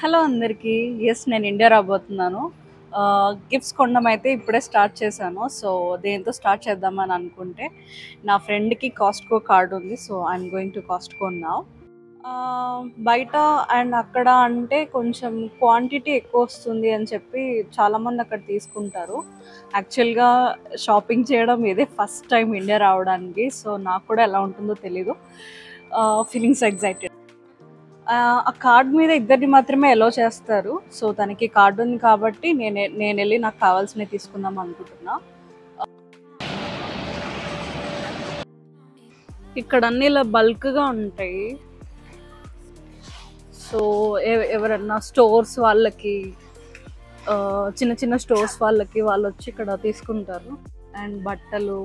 Hello అందరికీ. Yes, నేను India రాబోతున్నాను. Gifts కొనడం అయితే ఇప్పుడే స్టార్ట్ చేశాను. సో దేంతో స్టార్ట్ చేద్దామని అనుకుంటే నా ఫ్రెండ్కి కాస్ట్కో కార్డ్ ఉంది. So I'm going to Costco now. బయట అండ్ అక్కడ అంటే కొంచెం క్వాంటిటీ ఎక్కువ వస్తుంది అని చెప్పి చాలామంది అక్కడ తీసుకుంటారు. యాక్చువల్గా షాపింగ్ చేయడం ఇదే ఫస్ట్ టైం ఇండియా రావడానికి. సో నాకు కూడా ఎలా ఉంటుందో తెలీదు. Feelings excited. ఆ కార్డ్ మీద ఇద్దరిని మాత్రమే అలో చేస్తారు. సో తనకి కార్డు ఉంది కాబట్టి నేను వెళ్ళి నాకు కావాల్సినవి తీసుకుందాం అనుకుంటున్నా. ఇక్కడ అన్ని ఇలా బల్క్గా ఉంటాయి. సో ఎవరన్నా స్టోర్స్ వాళ్ళకి, చిన్న చిన్న స్టోర్స్ వాళ్ళకి వాళ్ళు వచ్చి ఇక్కడ తీసుకుంటారు. అండ్ బట్టలు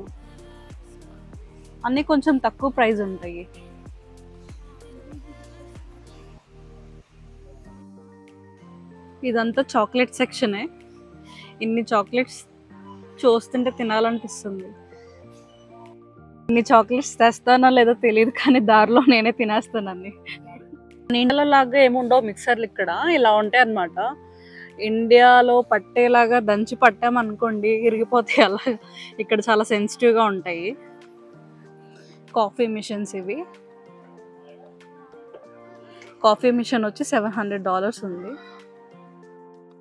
అన్నీ కొంచెం తక్కువ ప్రైస్ ఉంటాయి. ఇదంతా చాక్లెట్ సెక్షనే. ఇన్ని చాక్లెట్స్ చూస్తుంటే తినాలనిపిస్తుంది. ఇన్ని చాక్లెట్స్ తెస్తానో లేదో తెలియదు, కానీ దారిలో నేనే తినేస్తానని. ఇండియాలో లాగా ఏముండవు మిక్సర్లు, ఇక్కడ ఇలా ఉంటాయి అన్నమాట. ఇండియాలో పట్టేలాగా దంచి పట్టామనుకోండి ఇరిగిపోతాయి. అలా ఇక్కడ చాలా సెన్సిటివ్గా ఉంటాయి. కాఫీ మిషన్స్ ఇవి. కాఫీ మిషన్ వచ్చి $700 ఉంది.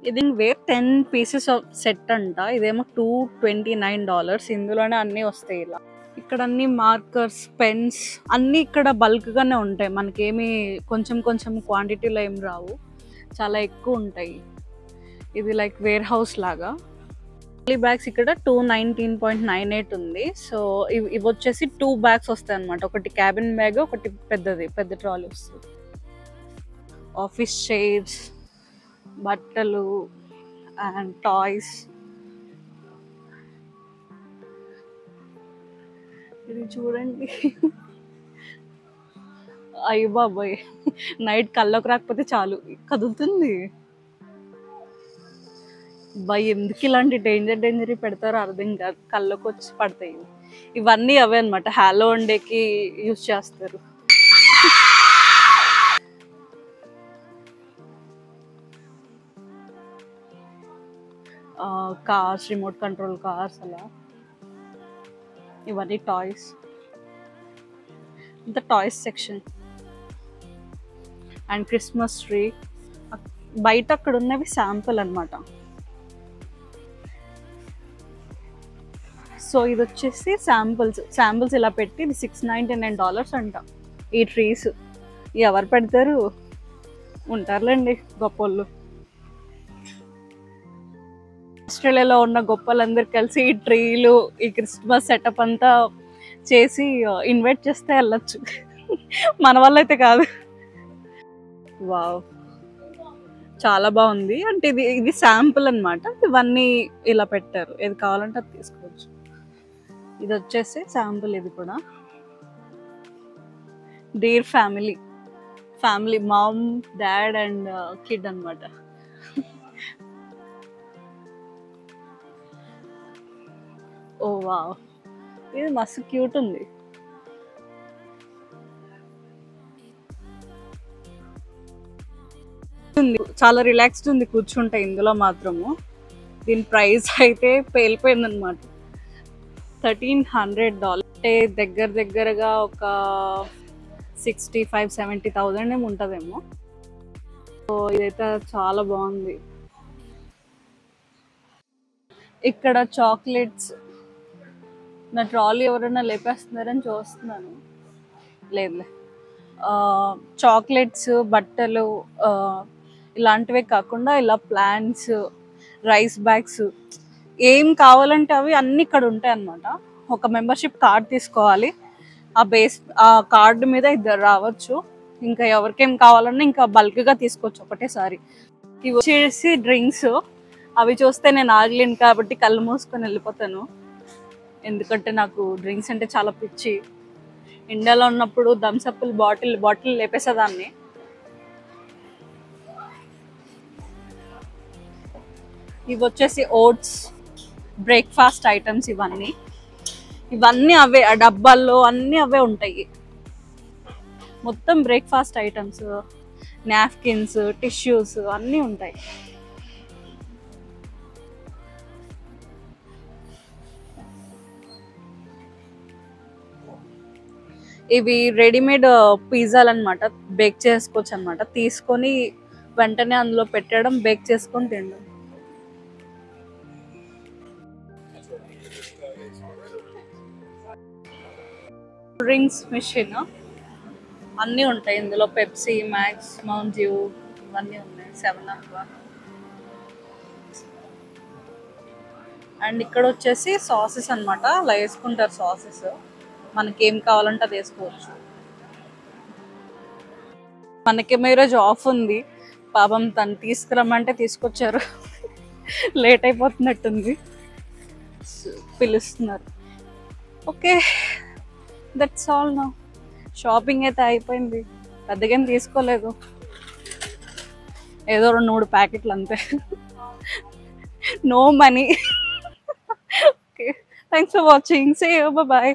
ఇది వేర్ 10 పీసెస్ ఆఫ్ సెట్ అంట. ఇదేమో $229. ఇందులోనే అన్నీ వస్తాయి ఇలా. ఇక్కడ అన్ని మార్కర్స్, పెన్స్ అన్నీ ఇక్కడ బల్క్గానే ఉంటాయి. మనకేమి కొంచెం కొంచెం క్వాంటిటీలో ఏం రావు, చాలా ఎక్కువ ఉంటాయి. ఇది లైక్ వేర్ హౌస్ లాగా. బ్యాగ్స్ ఇక్కడ 219.98 ఉంది. సో ఇవి వచ్చేసి 2 బ్యాగ్స్ వస్తాయి అన్నమాట. ఒకటి క్యాబిన్ బ్యాగ్, ఒకటి పెద్ద ట్రాలీ వస్తుంది. ఆఫీస్ చైర్స్, బట్టలు అండ్ టాయ్స్. ఇది చూడండి. అయ్యో బాబోయ్, నైట్ కళ్ళకు రాకపోతే చాలు కదులుతుంది. ఎందుకు ఇలాంటి డేంజర్ పెడతారో అర్థం కాదు. కళ్ళకు వచ్చి పడతాయి. ఇవన్నీ అవే అనమాట, హాలోవీన్ డేకి యూజ్ చేస్తారు. కార్స్, రిమోట్ కంట్రోల్ కార్స్ అలా. ఇవన్నీ టాయ్స్. ఇంత toys section. And Christmas tree. బయట అక్కడ ఉన్నవి శాంపుల్ అనమాట. సో ఇది వచ్చేసి శాంపుల్స్ ఇలా పెట్టి ఇది $699 అంట. ఈ ట్రీస్ ఎవరు పెడతారు? ఉంటారులేండి గొప్పోళ్ళు. ఆస్ట్రేలియాలో ఉన్న గొప్పలందరూ కలిసి ఈ ట్రీలు, ఈ క్రిస్మస్ సెటప్ అంతా చేసి ఇన్వైట్ చేస్తే వెళ్ళచ్చు. మన వల్ల అయితే కాదు. వావ్, చాలా బాగుంది. అంటే ఇది శాంపుల్ అనమాట. ఇవన్నీ ఇలా పెట్టారు, ఏది కావాలంటే అది తీసుకోవచ్చు. ఇది వచ్చేసి శాంపుల్. ఇది కూడా deer family mom, dad and kid అనమాట. ఓ వావ్, ఇది మస్తు క్యూట్ ఉంది. చాలా రిలాక్స్డ్ ఉంది కూర్చుంటే ఇందులో మాత్రము. దీని ప్రైస్ అయితే పేలిపోయింది అనమాట. $1,300. అంటే దగ్గరగా ఒక 65,000-70,000 ఏమి ఉంటుందేమో. సో ఇదైతే చాలా బాగుంది. ఇక్కడ చాక్లెట్స్. నా ట్రాలీ ఎవరైనా లేపేస్తున్నారని చూస్తున్నాను. లేదులే. చాక్లెట్స్, బట్టలు ఇలాంటివే కాకుండా ఇలా ప్లాంట్స్, రైస్ బ్యాగ్స్, ఏం కావాలంటే అవి అన్నీ ఇక్కడ ఉంటాయి అన్నమాట. ఒక మెంబర్షిప్ కార్డ్ తీసుకోవాలి. ఆ కార్డు మీద ఇద్దరు రావచ్చు. ఇంకా ఎవరికేం కావాలన్నా ఇంకా బల్క్గా తీసుకోవచ్చు ఒకటేసారి. ఇవి వచ్చేసి డ్రింక్స్. అవి చూస్తే నేను ఆగలేను కాబట్టి కళ్ళు మూసుకొని వెళ్ళిపోతాను. ఎందుకంటే నాకు డ్రింక్స్ అంటే చాలా పిచ్చి. ఇండియాలో ఉన్నప్పుడు థమ్స్అప్ బాటిల్ లేపేసేదాన్ని. ఇవి వచ్చేసి ఓట్స్, బ్రేక్ఫాస్ట్ ఐటమ్స్. ఇవన్నీ అవే, ఆ డబ్బాల్లో అన్నీ అవే ఉంటాయి. మొత్తం బ్రేక్ఫాస్ట్ ఐటమ్స్. నాప్కిన్స్, టిష్యూస్ అన్నీ ఉంటాయి. ఇవి రెడీమేడ్ పిజ్జాలు అనమాట, బేక్ చేసుకోవచ్చు అనమాట. తీసుకొని వెంటనే అందులో పెట్టడం, బేక్ చేసుకొని తినడం. డ్రింక్స్ మిషన్ అన్నీ ఉంటాయి ఇందులో. పెప్సీ, మ్యాక్స్, మౌంట్ డ్యూ ఇవన్నీ ఉన్నాయి. 7up. అండ్ ఇక్కడ వచ్చేసి సాసెస్ అనమాట, అలా వేసుకుంటారు సాసెస్. మనకి ఏం కావాలంటే అది వేసుకోవచ్చు. మనకేమో ఈరోజు ఆఫ్ ఉంది. పాపం తను తీసుకురమ్మంటే తీసుకొచ్చారు. లేట్ అయిపోతున్నట్టుంది, పిలుస్తున్నారు. ఓకే, దట్స్ ఆల్ నా. షాపింగ్ అయితే అయిపోయింది, పెద్దగా ఏం తీసుకోలేదు. ఏదో 2-3 ప్యాకెట్లు అంతే. No money. Okay, thanks for watching. See you, bye.